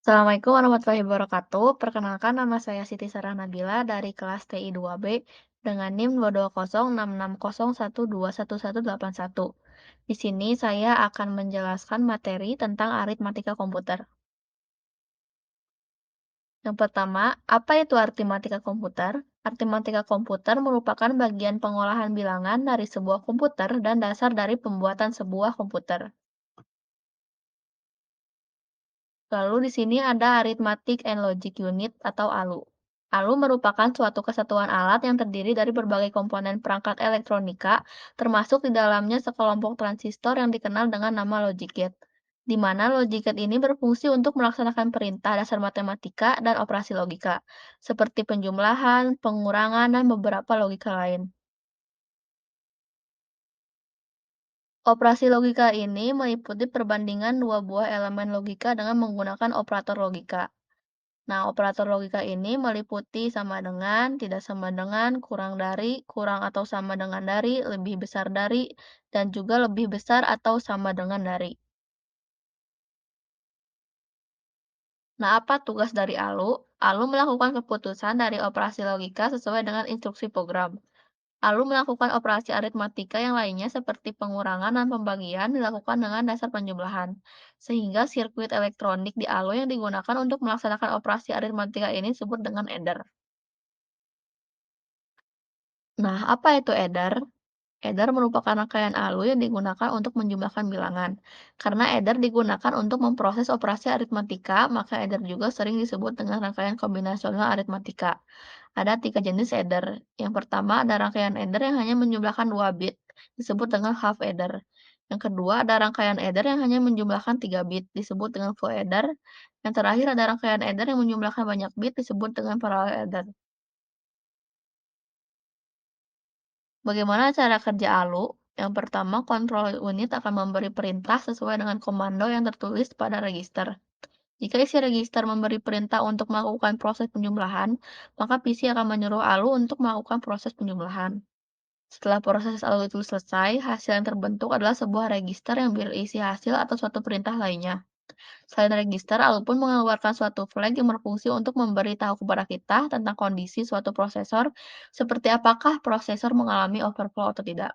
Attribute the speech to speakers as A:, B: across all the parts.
A: Assalamualaikum warahmatullahi wabarakatuh. Perkenalkan nama saya Siti Sarah Nabila dari kelas TI 2B dengan NIM 2206601211181. Di sini saya akan menjelaskan materi tentang aritmatika komputer. Yang pertama, apa itu aritmatika komputer? Aritmatika komputer merupakan bagian pengolahan bilangan dari sebuah komputer dan dasar dari pembuatan sebuah komputer. Lalu di sini ada Arithmetic and Logic Unit atau ALU. ALU merupakan suatu kesatuan alat yang terdiri dari berbagai komponen perangkat elektronika, termasuk di dalamnya sekelompok transistor yang dikenal dengan nama logic gate, di mana logic gate ini berfungsi untuk melaksanakan perintah dasar matematika dan operasi logika, seperti penjumlahan, pengurangan, dan beberapa logika lain. Operasi logika ini meliputi perbandingan dua buah elemen logika dengan menggunakan operator logika. Nah, operator logika ini meliputi sama dengan, tidak sama dengan, kurang dari, kurang atau sama dengan dari, lebih besar dari, dan juga lebih besar atau sama dengan dari. Nah, apa tugas dari ALU? ALU melakukan keputusan dari operasi logika sesuai dengan instruksi program. ALU melakukan operasi aritmatika yang lainnya seperti pengurangan dan pembagian dilakukan dengan dasar penjumlahan. Sehingga sirkuit elektronik di ALU yang digunakan untuk melaksanakan operasi aritmatika ini disebut dengan adder. Nah, apa itu adder? Adder merupakan rangkaian ALU yang digunakan untuk menjumlahkan bilangan. Karena adder digunakan untuk memproses operasi aritmatika, maka adder juga sering disebut dengan rangkaian kombinasional aritmatika. Ada tiga jenis adder. Yang pertama ada rangkaian adder yang hanya menjumlahkan 2 bit, disebut dengan half adder. Yang kedua ada rangkaian adder yang hanya menjumlahkan 3 bit, disebut dengan full adder. Yang terakhir ada rangkaian adder yang menjumlahkan banyak bit, disebut dengan parallel adder. Bagaimana cara kerja ALU? Yang pertama, kontrol unit akan memberi perintah sesuai dengan komando yang tertulis pada register. Jika isi register memberi perintah untuk melakukan proses penjumlahan, maka PC akan menyuruh ALU untuk melakukan proses penjumlahan. Setelah proses ALU itu selesai, hasil yang terbentuk adalah sebuah register yang berisi hasil atau suatu perintah lainnya. Selain register, ALU pun mengeluarkan suatu flag yang berfungsi untuk memberi tahu kepada kita tentang kondisi suatu prosesor, seperti apakah prosesor mengalami overflow atau tidak.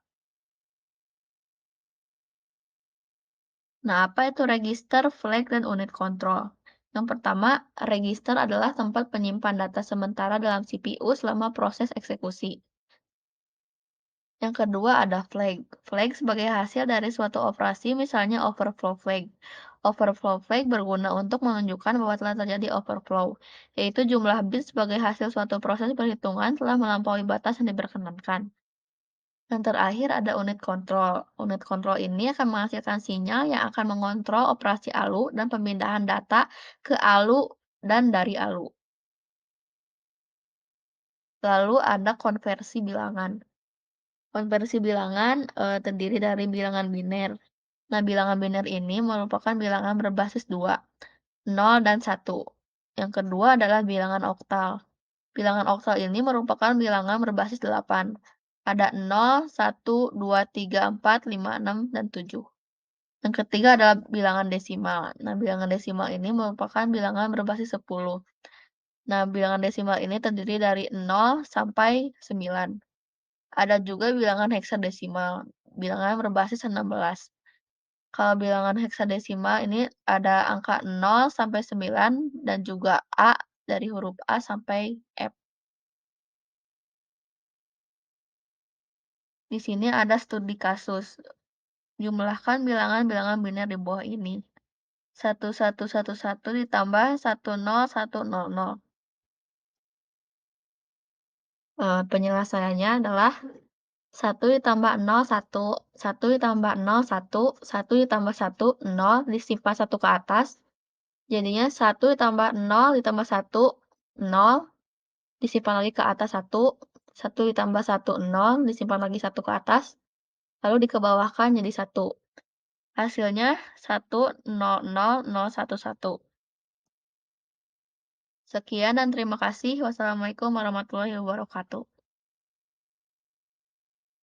A: Nah, apa itu register, flag, dan unit kontrol? Yang pertama, register adalah tempat penyimpan data sementara dalam CPU selama proses eksekusi. Yang kedua ada flag. Flag sebagai hasil dari suatu operasi, misalnya overflow flag. Overflow flag berguna untuk menunjukkan bahwa telah terjadi overflow, yaitu jumlah bit sebagai hasil suatu proses perhitungan telah melampaui batas yang diperkenankan. Yang terakhir ada unit kontrol. Unit kontrol ini akan menghasilkan sinyal yang akan mengontrol operasi ALU dan pemindahan data ke ALU dan dari ALU. Lalu ada konversi bilangan. Konversi bilangan terdiri dari bilangan biner. Nah, bilangan biner ini merupakan bilangan berbasis 2, 0 dan 1. Yang kedua adalah bilangan oktal. Bilangan oktal ini merupakan bilangan berbasis 8. Ada 0, 1, 2, 3, 4, 5, 6, dan 7. Yang ketiga adalah bilangan desimal. Nah, bilangan desimal ini merupakan bilangan berbasis 10. Nah, bilangan desimal ini terdiri dari 0 sampai 9. Ada juga bilangan heksadesimal, bilangan berbasis 16. Kalau bilangan heksadesimal ini ada angka 0 sampai 9 dan juga A dari huruf A sampai F. Di sini ada studi kasus. Jumlahkan bilangan-bilangan biner di bawah ini. 1111 ditambah 10100. Penyelesaiannya adalah 1 ditambah 0, 1, 1 ditambah 0, 1, 1 ditambah 1, 0, disimpan 1 ke atas. Jadinya 1 ditambah 0 ditambah 1, 0, disimpan lagi ke atas 1, 1 ditambah 1, 0, disimpan lagi 1 ke atas, lalu dikebawahkan jadi 1. Hasilnya 1000011. Sekian dan terima kasih. Wassalamualaikum warahmatullahi wabarakatuh.